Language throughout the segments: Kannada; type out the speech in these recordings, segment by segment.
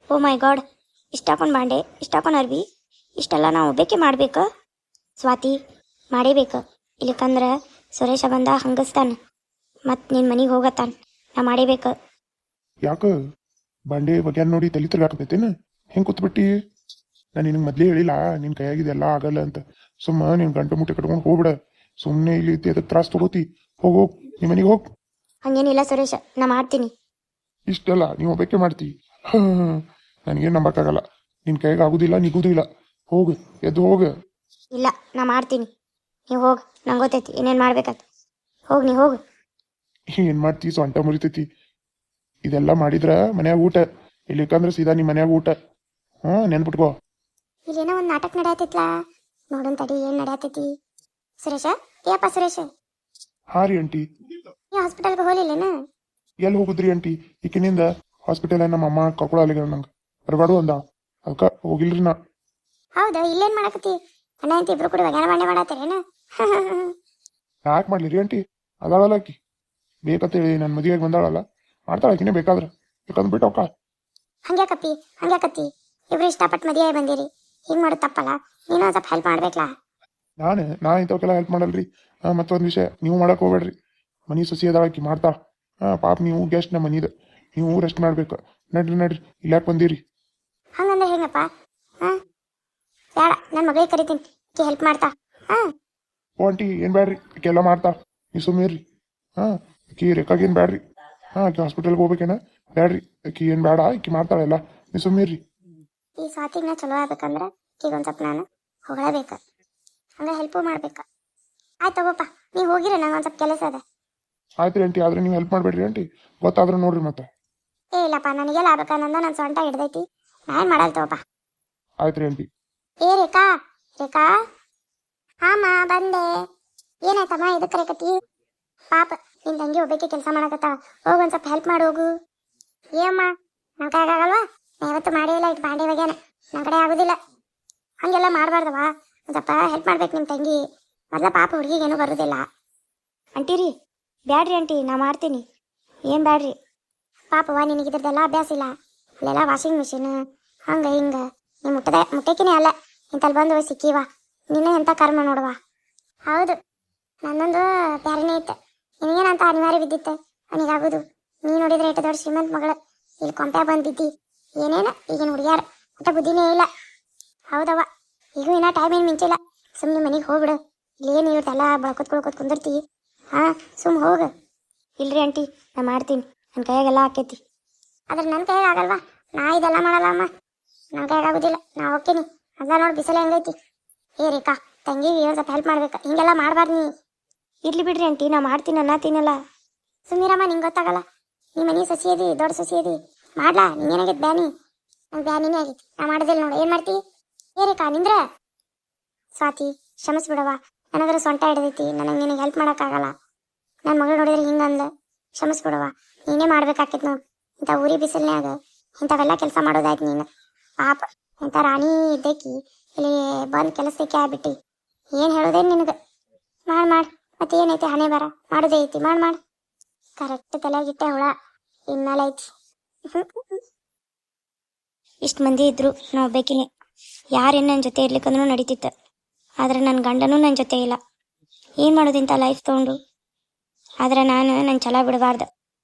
ಓ ಮೈ ಗಾಡ್, ಇಷ್ಟಾಕೊಂಡು ಬಾಂಡೆ, ಇಷ್ಟಾಕೊಂಡು ಅರ್ಬಿ, ಇಷ್ಟೆಲ್ಲ ನಾವು ಒಬ್ಬಾಕೆ ಮಾಡ್ಬೇಕು. ಸ್ವಾತಿ ಮಾಡೇಬೇಕು, ಇಲ್ಲಕಂದ್ರೆ ಸುರೇಶ ಬಂದ ಹಂಗಸ್ತಾನ, ಮತ್ತು ನಿನ್ನ ಮನೆಗೆ ಹೋಗತ್ತಾನ. ನಾ ಮಾಡೇಬೇಕು. ಯಾಕೆ ಬಾಂಡೆ ಬಗ್ಗೆ ನೋಡಿ ತಲೆ ತಿರ್ಗಾಕತೈತೇನ? ಹೆಂಗೆ ಕೂತ್ಬಿಟ್ಟಿ? ನಾನು ನಿನಗೆ ಮೊದಲೇ ಹೇಳಿಲ್ಲ ನಿನ್ನ ಕೈಯಾಗಿದೆಲ್ಲ ಆಗಲ್ಲ ಅಂತ. ಸುಮ್ಮ ನೀನು ಗಂಟು ಮುಟ್ಟೆ ಕಟ್ಕೊಂಡು ಹೋಗ್ಬಿಡ. ಸುಮ್ಮನೆ ಇಲ್ಲಿ ಅದಕ್ಕೆ ತ್ರಾಸ ತಗೋತಿ. ಹೋಗು ನಿಮ್ಮ ಮನೆಗೆ ಹೋಗಿ. ಹಂಗೇನಿಲ್ಲ ಸುರೇಶ, ನಾ ಮಾಡ್ತೀನಿ. ಇಷ್ಟಲ್ಲ ನೀವು ಒಬ್ಬಾಕೆ ಮಾಡ್ತಿ. ನನಗೇನು ನಂಬಕ್ಕಾಗಲ್ಲ. ನಿನ್ನ ಕೈಗೆ ಆಗುದಿಲ್ಲ, ನಿಗುದಿಲ್ಲ. ಹೋಗು, ಎದ್ದು ಹೋಗು. ಇಲ್ಲ, ನಾ ಮಾಡ್ತೀನಿ. ನೀವು ಹೋಗಿ, ನಂಗೆ ಗೊತ್ತೈತಿ ಏನೇನು ಮಾಡ್ಬೇಕಂತ. ಹೋಗಿ ನೀ ಹೋಗು. ಏನು ಮಾಡ್ತಿ? ಸೊಂಟ ಮುರಿತೈತಿ. ಇದೆಲ್ಲ ಮಾಡಿದ್ರ ಮನ್ಯಾಗ ಊಟ, ಇಲ್ಲಿಕಂದ್ರೆ ಸೀದಾ ನಿಮ್ಮ ಮನ್ಯಾಗ ಊಟ. ನೆನ್ಪಿಟ್ಕೋ. ಇಲ್ಲೇನೋ ಒಂದು ನಾಟಕ ನಡೆಯತ್ತೈತ್ಲಾ, ನೋಡೋಣ ತಡಿ ಏನು ನಡೆಯತೈತಿ. ಸುರೇಶ, ಏಪ್ಪ ಸುರೇಶ, ಹಾ ರೀ ಆಂಟಿ. ನೀವು ಹಾಸ್ಪಿಟಲ್ಗೆ ಹೋಗ್ಲಿಲ್ಲೇನ? ಎಲ್ಲಿ ಹೋಗುದ್ರಿ ಆಂಟಿ? ಈಕಿನಿಂದ ಹಾಸ್ಪಿಟಲ್ ನಮ್ಮ ಅಮ್ಮ ಕರ್ಕೊಳಲ್ಲ ನಂಗೆ ಬರಬಾರ್ದು ಅಂದ. ಅದಕ್ಕೆ ಹೋಗಿಲ್ರಿ ನಾ. ಹೌದಾ, ಇಲ್ಲೇನು ಮಾಡಕತ್ತಿ? ಅಣ್ಣ ಅಂತ ಇಬ್ರು ಕೂಡ ಒಗ್ಯಾನ ಬಾಂಡೆ ಮಾಡತ್ತೇರೇನ? ಯಾಕೆ ಮಾಡ್ಲಿ ರೀ ಆಂಟಿ? ಅದಾಳಲ್ಲ ಆಕಿ, ಬೇಕಂತೇಳಿ ನನ್ನ ಮದುವೆಗೆ ಬಂದಾಳಲ್ಲ, ಮಾಡ್ತಾಳೆ ಆಕಿನೇ ಬೇಕಾದ್ರೆ. ಬೇಕಂದ್ ಬಿಟ್ಟು ಅವಕ್ಕ. ಹಂಗ್ಯಾಕಪ್ಪಿ, ಹಂಗ್ಯಾಕತ್ತಿ? ಇಬ್ರು ಇಷ್ಟಪಟ್ಟು ಮದುವೆ ಬಂದಿರಿ, ಹಿಂಗೆ ಮಾಡೋದು ತಪ್ಪಲ್ಲ. ನೀನು ಒಂದು ಸ್ವಲ್ಪ ಹೆಲ್ಪ್ ಮಾಡ್ಬೇಕಲ್ಲ. ನಾ ಇಂಥವಕ್ಕೆಲ್ಲ ಹೆಲ್ಪ್ ಮಾಡಲ್ರಿ. ಮತ್ತೊಂದು ವಿಷಯ, ನೀವು ಮಾಡಕ್ ಹೋಗ್ಬೇಡ್ರಿ. ಮನಿ ಸೊಸಿ ಅದಾಳ ಆಕಿ, ಮಾಡ್ತಾಳ. ಪಾಪ ನೀವು ಗೆಸ್ಟ್ ನಮ್ಮ ಮನಿದು, ನೀವು ರೆಸ್ಟ್ ಮಾಡ್ಬೇಕು. ನಡ್ರಿ ನಡ್ರಿ, ಇಲ್ಲಾಕೆ ಬಂದಿರಿ? ಹಂಗಂದ್ರೆ ಹೆಂಗಪ್ಪ? ಹಾಂ, ಬೇಡ, ನನ್ನ ಮಗಳಿಗೆ ಕರಿತೀನಿ, ಆಕಿ ಹೆಲ್ಪ್ ಮಾಡ್ತಾ. ಹಾಂ, ಓ ಆಂಟಿ ಏನು ಬ್ಯಾಡ್ರಿ, ಆಕಿ ಎಲ್ಲ ಮಾಡ್ತಾ. ನೀವು ಸುಮ್ಮೀರ್ರಿ. ಆಕಿ ರೇಖಾಗೇನು ಬ್ಯಾಡ್ರಿ. ಆಕಿ ಹಾಸ್ಪಿಟಲ್ಗೆ ಹೋಗ್ಬೇಕೇನ? ಬ್ಯಾಡ್ರಿ, ಆಕಿ ಏನು ಬೇಡ, ಆಕಿ ಮಾಡ್ತಾಳೆಲ್ಲ. ನೀವು ಸುಮ್ಮೀರ್ರಿ. ಈ ಸ್ವಾತಿಗೆ ಚಲೋ ಆಗ್ಬೇಕಂದ್ರೆ ಈಗ ಒಂದು ಸ್ವಲ್ಪ ನಾನು ಹೊಗಳಬೇಕು, ಹಂಗೆ ಹೆಲ್ಪು ಮಾಡ್ಬೇಕು. ಆಯ್ತು ತಗೋಪ್ಪ, ನೀವು ಹೋಗಿರಿ, ನಂಗೆ ಒಂದು ಸ್ವಲ್ಪ ಕೆಲಸ ಅದ. ಆಯ್ತು ರೀ ಆಂಟಿ, ಆದ್ರೆ ನೀವು ಹೆಲ್ಪ್ ಮಾಡಬೇಡ್ರಿ ಆಂಟಿ, ಗೊತ್ತಾದ್ರೆ ನೋಡ್ರಿ ಮತ್ತೆ. ಏ ಇಲ್ಲಪ್ಪ, ನನಗೆಲ್ಲ ಆಗ್ಬೇಕಂದ ನನ್ನ ಸೊಂಟ ಹಿಡ್ದೈತಿ, ನಾನು ಮಾಡಲ್ಲ ತಗೋಪ್ಪ. ಆಯ್ತು ರೀ ಆಂಟಿ. ಏ ರೇಖಾ, ರೇಖಾ, ಹಾಮ ಬಂದೆ. ಏನಾಯ್ತಮ್ಮ, ಇದಕ್ಕೆ ಕರೆಕತ್ತಿ? ಪಾಪ ನಿನ್ನ ತಂಗಿ ಒಬ್ಬಕ್ಕೆ ಕೆಲಸ ಮಾಡಕತ್ತಾಳ, ಹೋಗಿ ಒಂದು ಸ್ವಲ್ಪ ಹೆಲ್ಪ್ ಮಾಡಿ ಹೋಗು. ಏಮ್ಮ, ನನ್ನ ಕೈಗೆ ಆಗಲ್ವಾ? ನಾ ಯಾವತ್ತು ಮಾಡೇ ಇಲ್ಲ, ಇಟ್ಟು ಬಾಂಡೆ ಬಗ್ಯಾನ ನನ್ನ ಕಡೆ ಆಗೋದಿಲ್ಲ. ಹಂಗೆಲ್ಲ ಮಾಡಬಾರ್ದವ, ಒಂದು ಸ್ವಲ್ಪ ಹೆಲ್ಪ್ ಮಾಡ್ಬೇಕು ನಿಮ್ಮ ತಂಗಿ. ಮೊದಲ ಪಾಪ ಹುಡುಗಿಗೇನು ಬರೋದಿಲ್ಲ. ಅಂಟಿರಿ, ಬ್ಯಾಡ್ರಿ ಆಂಟಿ, ನಾ ಮಾಡ್ತೀನಿ. ಏನು ಬ್ಯಾಡ್ರಿ ಪಾಪವ, ನಿನಗಿದ್ರದ್ದೆಲ್ಲ ಅಭ್ಯಾಸ ಇಲ್ಲ. ಅಲ್ಲೆಲ್ಲ ವಾಷಿಂಗ್ ಮಿಷಿನ್ ಹಂಗೆ ಹಿಂಗೆ, ನೀವು ಮುಟ್ಟಕಿನೇ ಅಲ್ಲ, ಇಂತಲ್ಲಿ ಬಂದು ಸಿಕ್ಕಿವ. ನಿನ್ನೆ ಎಂಥ ಕರ್ಮ ನೋಡುವ. ಹೌದು, ನನ್ನೊಂದು ಪ್ಯಾರನೇ ಇತ್ತು, ನಿನಗೇನಂತ ಅನಿವಾರ್ಯ ಬಿದ್ದಿತ್ತು ಅವನಿಗಾಗೋದು. ನೀ ನೋಡಿದ್ರೆ ಎಷ್ಟು ದೊಡ್ಡ ಶ್ರೀಮಂತ ಮಗಳು, ಇಲ್ಲಿ ಕೊಂಪೆ ಬಂದು ಬಿದ್ದಿ. ಏನೇನು ಈಗಿನ ಹುಡುಗ್ಯಾರ ಒಟ್ಟ ಬುದ್ಧಿನೇ ಇಲ್ಲ. ಹೌದವ, ಈಗೂ ಇನ್ನೂ ಟೈಮ್ ಏನು ಮಿಂಚಿಲ್ಲ. ಸುಮ್ಮನೆ ಮನೆಗೆ ಹೋಗ್ಬಿಡು, ಇಲ್ಲೇನು ಇವ್ರದ್ದೆಲ್ಲ ಬಳಕೊತ್ಕೊಳ್ಕೊತ್ ಕುಂದಿರ್ತಿ. ಹಾಂ, ಸುಮ್ಮ ಹೋಗು. ಇಲ್ರಿ ಆಂಟಿ, ನಾ ಮಾಡ್ತೀನಿ, ನನ್ನ ಕೈಯಾಗೆಲ್ಲ ಆಕೈತಿ. ಆದ್ರೆ ನನ್ನ ಕೈಯಾಗ ಆಗಲ್ವಾ? ನಾ ಇದೆಲ್ಲ ಮಾಡಲ್ಲ ಅಮ್ಮ, ನನ್ನ ಕೈಯಾಗ ಆಗೋದಿಲ್ಲ. ನಾ ಹೋಗ್ತೀನಿ. ಅಲ್ಲ ನೋಡಿ ಬಿಸಿಲು ಹೆಂಗೈತಿ. ಏ ರೇಖಾ, ತಂಗಿಗೆ ಒಂದು ಸ್ವಲ್ಪ ಹೆಲ್ಪ್ ಮಾಡ್ಬೇಕು, ಹಿಂಗೆಲ್ಲ ಮಾಡಬಾರ್ದು ನೀ. ಇರ್ಲಿ ಬಿಡ್ರಿ ಆಂಟಿ, ನಾ ಮಾಡ್ತೀನಿ ಅನ್ನತ್ತೀನಲ್ಲ. ಸುಮೀರಮ್ಮ, ನಿಂಗೆ ಗೊತ್ತಾಗಲ್ಲ, ನೀ ಮನೆ ಸೊಸಿ ಅದಿ, ದೊಡ್ಡ ಸೊಸಿ ಅದಿ. ಮಾಡ್ಲಾ, ನಿಂಗೇನಾಗೈತೆ ಬ್ಯಾನಿ? ನಂಗೆ ಬ್ಯಾನಿನೇ ಆಗೈತಿ, ನಾ ಮಾಡೋದಿಲ್ಲ ನೋಡು. ಏನು ಮಾಡ್ತಿ? ಏ ರೇಖಾ, ನಿಂದ್ರ. ಸ್ವಾತಿ, ಕ್ಷಮಿಸ್ಬಿಡವ, ನನಗರ ಸೊಂಟ ಹಿಡ್ದೈತಿ, ನನಗೆ ನಿನಗೆ ಹೆಲ್ಪ್ ಮಾಡೋಕ್ಕಾಗಲ್ಲ. ನನ್ನ ಮಗಳು ನೋಡಿದ್ರೆ ಹಿಂಗಂದ, ಕ್ಷಮಿಸ್ಬಿಡವ. ನೀನೇ ಮಾಡ್ಬೇಕಾಕೈತಿ ನೋಡು, ಇಂಥ ಊರಿ ಬಿಸಿಲ್ನ್ಯಾಗ ಇಂಥವೆಲ್ಲ ಕೆಲಸ ಮಾಡೋದಾಯ್ತು ನೀನು. ಪಾಪ, ಇಂಥ ರಾಣಿ ಇದ್ದಕ್ಕಿ ಇಲ್ಲಿ ಬಂದು ಕೆಲಸಕ್ಕೆ ಆಗ್ಬಿಟ್ಟು ಏನು ಹೇಳೋದೇನು ನಿನಗೆ? ಮಾಡಿ ಮತ್ತೆ ಏನೈತಿ ಹಣೆ ಬರ, ಮಾಡೋದೇ ಐತಿ, ಮಾಡಿ ಕರೆಕ್ಟ್ ತಲೆಯಾಗಿಟ್ಟೆ ಹುಳ ಇನ್ಮೇಲೆ ಐತಿ. ಇಷ್ಟು ಮಂದಿ ಇದ್ರು ನಾ ಒಬ್ಬೇಕಿನಿ. ಯಾರೇನು ನನ್ನ ಜೊತೆ ಇರ್ಲಿಕ್ಕಂದ್ರೂ ನಡೀತಿತ್ತು, ಆದರೆ ನನ್ನ ಗಂಡನೂ ನನ್ನ ಜೊತೆ ಇಲ್ಲ. ಏನು ಮಾಡೋದಿಂತ ಲೈಫ್ ತೊಗೊಂಡು? ಆದರೆ ನಾನು ನನ್ನ ಛಲ ಬಿಡಬಾರ್ದು.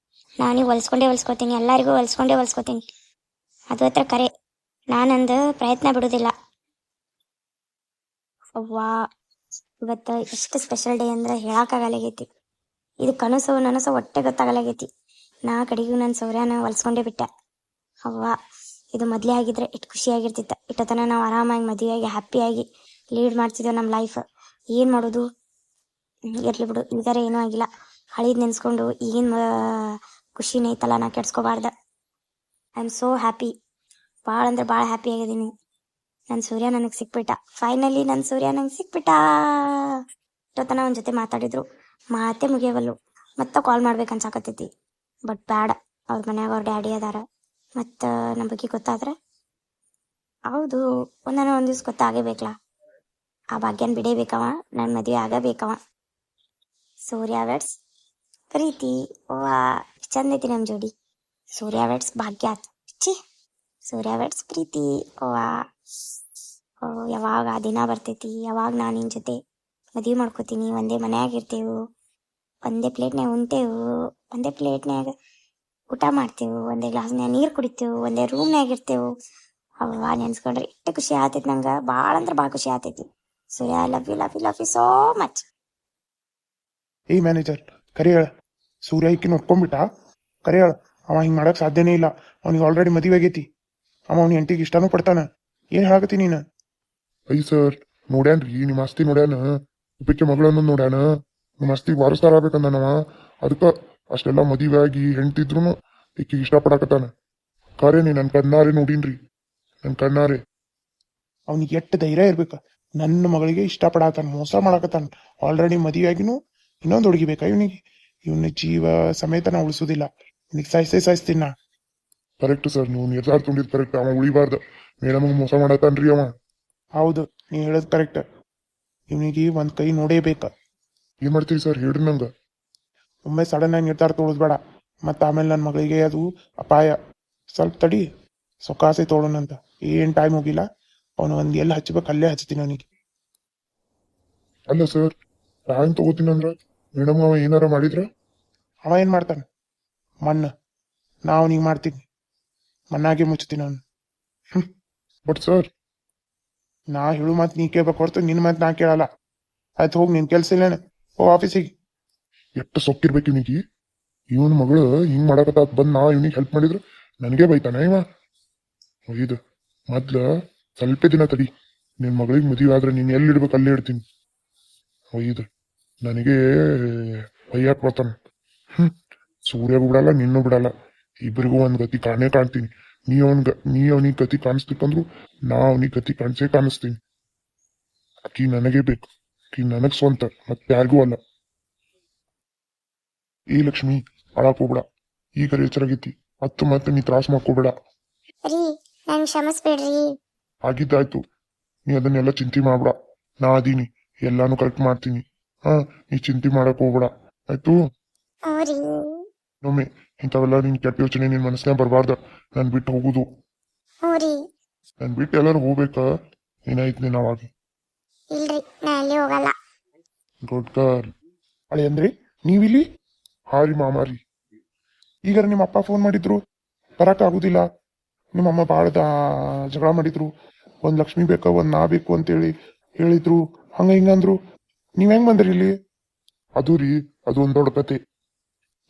ನಾನೀಗ ಹೊಲ್ಸ್ಕೊತೀನಿ, ಎಲ್ಲರಿಗೂ ಹೊಲ್ಸ್ಕೊತೀನಿ. ಅದು ಹತ್ರ ಕರೆ, ನಾನಂದು ಪ್ರಯತ್ನ ಬಿಡೋದಿಲ್ಲ. ಅವ್ವಾ, ಇವತ್ತು ಎಷ್ಟು ಸ್ಪೆಷಲ್ ಡೇ ಅಂದ್ರೆ ಹೇಳೋಕ್ಕಾಗಲಾಗೈತಿ. ಇದು ಕನಸು ನನಸು ಹೊಟ್ಟೆ ಗೊತ್ತಾಗಲಾಗೈತಿ. ನಾ ಕಡೆಗೂ ನನ್ನ ಸೌರ್ಯನ ಹೊಲ್ಸ್ಕೊಂಡೇ ಬಿಟ್ಟೆ. ಅವ್ವ, ಇದು ಮೊದಲೇ ಆಗಿದ್ರೆ ಇಷ್ಟು ಖುಷಿಯಾಗಿರ್ತಿತ್ತು. ಇಟ್ಟತನ ನಾವು ಆರಾಮಾಗಿ ಮದುವೆಯಾಗಿ ಹ್ಯಾಪಿಯಾಗಿ ಲೀಡ್ ಮಾಡ್ತಿದ್ದೆವು ನಮ್ಮ ಲೈಫ್. ಏನು ಮಾಡೋದು? ಇರಲಿ ಬಿಡು, ಈಗಾರ ಏನೂ ಆಗಿಲ್ಲ. ಹಳೀದು ನೆನೆಸ್ಕೊಂಡು ಈಗಿನ ಖುಷಿನೇ ಐತಲ್ಲ, ನಾ ಕೆಡ್ಸ್ಕೋಬಾರ್ದು. ಐ ಆಮ್ ಸೋ ಹ್ಯಾಪಿ, ಭಾಳ ಅಂದ್ರೆ ಭಾಳ ಹ್ಯಾಪಿ ಆಗಿದ್ದೀನಿ. ನನ್ನ ಸೂರ್ಯ ನನಗೆ ಸಿಕ್ಬಿಟ್ಟ, ಫೈನಲಿ ನನ್ನ ಸೂರ್ಯ ನಂಗೆ ಸಿಕ್ಬಿಟ್ಟ. ಇಷ್ಟೊತ್ತನ ಅವನ ಜೊತೆ ಮಾತಾಡಿದ್ರು, ಮಾತೇ ಮುಗಿಯವಲ್ಲು. ಮತ್ತೆ ಕಾಲ್ ಮಾಡ್ಬೇಕು ಅನ್ಸಾಕತ್ತೈತಿ, ಬಟ್ ಬ್ಯಾಡ. ಅವ್ರ ಮನ್ಯಾಗ ಅವ್ರ ಡ್ಯಾಡಿ ಅದಾರ, ಮತ್ತು ನಮ್ಮ ಬಗ್ಗೆ ಗೊತ್ತಾದ್ರೆ ಹೌದು ಒಂದನ ಒಂದು ದಿವ್ಸ ಗೊತ್ತಾಗಬೇಕಲ್ಲ. ಆ ಭಾಗ್ಯನ ಬಿಡೇಬೇಕವ, ನನ್ನ ಮದುವೆ ಆಗಬೇಕವ. ಸೂರ್ಯ ವೆಡ್ಸ್ ಪ್ರೀತಿ. ವಾ, ಚಂದ ಐತಿ ನಮ್ಮ ಜೋಡಿ. ಸೂರ್ಯ ವೆಡ್ಸ್ ಭಾಗ್ಯ. ಛೀ, ಸೂರ್ಯ ವೆಟ್ಸ್ ಪ್ರೀತಿ ಅವ್ವ. ಓ ಯಾವಾಗ ಆ ದಿನ ಬರ್ತೈತಿ, ಯಾವಾಗ ನಾನು ನಿನ್ನ ಜೊತೆ ಮದುವೆ ಮಾಡ್ಕೋತೀನಿ, ಒಂದೇ ಮನ್ಯಾಗ ಇರ್ತೇವು, ಒಂದೇ ಪ್ಲೇಟ್ನ್ಯಾಗ ಉಣ್ತೇವು, ಒಂದೇ ಪ್ಲೇಟ್ನ್ಯಾಗ ಊಟ ಮಾಡ್ತೇವು, ಒಂದೇ ಗ್ಲಾಸ್ನ್ಯಾಗ ನೀರು ಕುಡಿತೇವು, ಒಂದೇ ರೂಮ್ನ್ಯಾಗ ಇರ್ತೇವು. ಅವ್ವ ನೆನ್ಸ್ಕೊಂಡ್ರೆ ಇಷ್ಟು ಖುಷಿ ಆತೈತಿ ನಂಗೆ, ಭಾಳ ಅಂದ್ರೆ ಭಾಳ ಖುಷಿ ಆತೈತಿ. Surya I love you love you love you so much. ಏಯ್ ಮ್ಯಾನೇಜರ್, ಕರೆ ಹೇಳ. ಸೂರ್ಯ ಈಕಿನ ಒಪ್ಕೊಂಡ್ಬಿಟ್ಟ? ಕರೆ ಹೇಳ. ಅವ ಹಿಂಗೆ ಮಾಡಕ್ ಸಾಧ್ಯನೇ ಇಲ್ಲ. ಅವ್ನಿಗೆ ಆಲ್ರೆಡಿ ಮದುವೆ ಆಗೈತಿ. ಅವ ಅವ್ನ ಹೆಂಡತಿಗೆ ಇಷ್ಟನೂ ಪಡ್ತಾನ. ಏನ್ ಹೇಳಕತ್ತಿ ನೀನು? ಅಯ್ಯ ಸರ್, ನೋಡ್ಯಾನ್ರಿ ನಿಮ್ಮ ಆಸ್ತಿ ನೋಡ್ಯಾನ, ಉಪ್ಪಿಕ್ಕೆ ಮಗಳನ್ನು ನೋಡ್ಯಾನ, ನಿಮ್ಮ ಆಸ್ತಿಗೆ ವಾರಸ್ದಾರ ಆಗ್ಬೇಕಂದನವ. ಅದಕ್ಕ ಅಷ್ಟೆಲ್ಲ ಮದುವೆ ಆಗಿ ಹೆಂಡ್ತಿದ್ರು ಈಕಿಗೆ ಇಷ್ಟಪಡಕತ್ತಾನ. ಖರೆ ನೀ ನನ್ನ ಕಣ್ಣಾರೆ ನೋಡೀನ್ರಿ, ನನ್ನ ಕಣ್ಣಾರೆ. ಅವ್ನಿಗೆ ಎಷ್ಟು ಧೈರ್ಯ ಇರ್ಬೇಕ, ನನ್ನ ಮಗಳಿಗೆ ಇಷ್ಟಪಡತಾನ, ಮೋಸ ಮಾಡಕತ್ತಾನ. ಆಲ್ರೆಡಿ ಮದುವೆ ಆಗಿನೂ ಇನ್ನೊಂದು ಹುಡುಗಿ ಬೇಕಾ ಇವನಿಗೆ? ಇವನ ಜೀವ ಸಮೇತ ನಾ ಉಳಿಸೋದಿಲ್ಲ, ಇವನಿಗೆ ಸಾಯಿಸ್ತೀನಿ ನಾ. ಕರೆಕ್ಟ್ ಸರ್, ನೀವು ನಿರ್ಧಾರ ತುಂಬಿದ್ ಕರೆಕ್ಟ್. ಅವ ಉಳಿಬಾರ್ದ, ಮೇಡಮ್ ಮೋಸ ಮಾಡತಾನ್ರಿ ಅವ. ಹೌದು, ನೀ ಹೇಳೋದು ಕರೆಕ್ಟ್. ಇವನಿಗೆ ಒಂದ್ ಕೈ ನೋಡೇಬೇಕ. ಏನ್ ಮಾಡ್ತೀರಿ ಸರ್, ಹೇಳ್ರಿ ನಂಗ. ಒಮ್ಮೆ ಸಡನ್ ಆಗಿ ನಿರ್ಧಾರ ತೋಳಿಸ್ಬೇಡ, ಮತ್ತ ಆಮೇಲೆ ನನ್ನ ಮಗಳಿಗೆ ಅದು ಅಪಾಯ. ಸ್ವಲ್ಪ ತಡಿ, ಸೊಕಾಸೆ ತೋಳೋಣಂತ. ಏನ್ ಟೈಮ್ ಹೋಗಿಲ್ಲ, ಅವನು ಒಂದ್ ಎಲ್ಲಿ ಹಚ್ಬೇಕು ಅಲ್ಲೇ ಹಚ್ತೀನಿ ಅವನಿಗೆ. ಅಲ್ಲ ಸರ್, ಟೈಮ್ ತಗೋತೀನಂದ್ರ ಮೇಡಮ್ ಅವ ಏನಾರ ಮಾಡಿದ್ರ? ಅವ ಏನ್ ಮಾಡ್ತಾನ? ಮಣ್ಣ. ನಾ ಅವನಿಗೆ ಮಾಡ್ತೀನಿ, ಮಣ್ಣಾಗೆ ಮುಚ್ತೀನಿ ಅವನು. ಬಟ್ ಸರ್, ನಾ ಹೇಳು ಮಾತು ನೀ ಕೇಳ್ಬೇಕು ಹೊರತು ನಿನ್ನ ಮಾತು ನಾ ಕೇಳಲ್ಲ. ಆಯ್ತು, ಹೋಗಿ ನಿನ್ ಕೆಲ್ಸ ಇಲ್ಲೇನೆ, ಹೋಗಿ ಆಫೀಸಿಗೆ. ಎಷ್ಟು ಸೊಕ್ಕಿರ್ಬೇಕು ಇವನಿಗೆ. ಇವನ್ ಮಗಳು ಹಿಂಗ್ ಮಾಡಕತ್ತ ಬಂದ್ ನಾ ಇವನಿಗೆ ಹೆಲ್ಪ್ ಮಾಡಿದ್ರು ನನಗೆ ಬೈತಾನ ಇವ. ಇದು ಮೊದ್ಲ ಸ್ವಲ್ಪ ದಿನ ತಡಿ, ನಿನ್ ಮಗಳಿಗೆ ಮದುವೆ ಆದ್ರೆ ನೀನ್ ಎಲ್ಲಿ ಇಡ್ಬೇಕು ಅಲ್ಲೇ ಇಡ್ತೀನಿ. ಇದು ನನಗೆ ಬೈಯಾಕ್ ಬರ್ತಾನ. ಸೂರ್ಯಗೂ ಬಿಡಲ್ಲ, ನಿನ್ನೂ ಬಿಡಲ್ಲ. ಇಬ್ಬರಿಗೂ ಒಂದ್ ಗತಿ ಕಾಣ್ತೀನಿ. ನೀ ಅವನಿಗೆ ಗತಿ ಕಾಣಿಸ್ತಿಕ್ಕಂದ್ರು ನಾ ಅವನಿಗೆ ಗತಿ ಕಾಣಿಸ್ತೀನಿ. ಆಕಿ ನನಗೆ ಬೇಕು, ಆಕಿ ನನಗ್ ಸ್ವಂತ, ಮತ್ತೆ ಯಾರಿಗೂ ಅಲ್ಲ. ಈ ಲಕ್ಷ್ಮಿ, ಅಳಾಕ್ ಹೋಗ್ಬೇಡ, ಈಗ ಎಚ್ಚರಾಗೈತಿ. ಮತ್ತೆ ನೀ ತ್ರಾಸ ಮಾಡ್ಕೋಬೇಡ. ರೀ ನನ್ ಕ್ಷಮಿಸ್ಬೇಡ್ರಿ. ಆಗಿದ್ದಾಯ್ತು, ನೀ ಅದನ್ನೆಲ್ಲ ಚಿಂತೆ ಮಾಡ್ಬೇಡ. ನಾ ಅದೀನಿ, ಎಲ್ಲಾನು ಕರೆಕ್ಟ್ ಮಾಡ್ತೀನಿ. ಹಾ, ನೀ ಚಿಂತೆ ಮಾಡಕ್ ಹೋಗ್ಬೇಡ, ಆಯ್ತು? ರೀ ನೊಮ್ಮೆ ಇಂಥವೆಲ್ಲ ನಿನ್ ಕೆಟ್ಟ ಯೋಚನೆ ನಿನ್ ಮನಸ್ಸಿನಾಗ ಬರಬಾರ್ದ. ನನ್ ಬಿಟ್ಟು ಹೋಗುದು, ರೀ ನನ್ ಬಿಟ್ಟು ಎಲ್ಲಾರು ಹೋಗ್ಬೇಕ? ಏನಾಯ್ತು ನೀನ್ ಅವಾಗ? ಇಲ್ರಿ, ನಾ ಎಲ್ಲಿ ಹೋಗಲ್ಲ. Good girl. ಅಳೆ ಅಂದ್ರಿ ನೀವಿಲ್ಲಿ? ಹಾರಿ ಮಾಮಾರಿ. ಈಗ ನಿಮ್ಮ ಅಪ್ಪ ಫೋನ್ ಮಾಡಿದ್ರು, ಬರಕ್ ಆಗುದಿಲ್ಲ. ನಿಮ್ಮಮ್ಮ ಭಾಳ ಜಗಳ ಮಾಡಿದ್ರು. ಒಂದ್ ಲಕ್ಷ್ಮಿ ಬೇಕ, ಒಂದ್ ನಾ ಬೇಕು ಅಂತೇಳಿ ಹೇಳಿದ್ರು. ಹಂಗ ಹಿಂಗಂದ್ರು. ನೀವ್ ಹೆಂಗ್ ಬಂದ್ರಿ ಇಲ್ಲಿ? ಅದು ರೀ, ಅದು ಒಂದ್ ದೊಡ್ಡ ಕತೆ.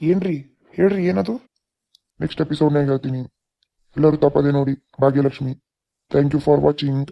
ಏನ್ರಿ ಹೇಳ್ರಿ, ಏನದು? ನೆಕ್ಸ್ಟ್ ಎಪಿಸೋಡ್ನಾಗ ಹೇಳ್ತೀನಿ. ಎಲ್ಲರೂ ತಪ್ಪದೆ ನೋಡಿ. Bhagyalakshmi. Thank you for watching.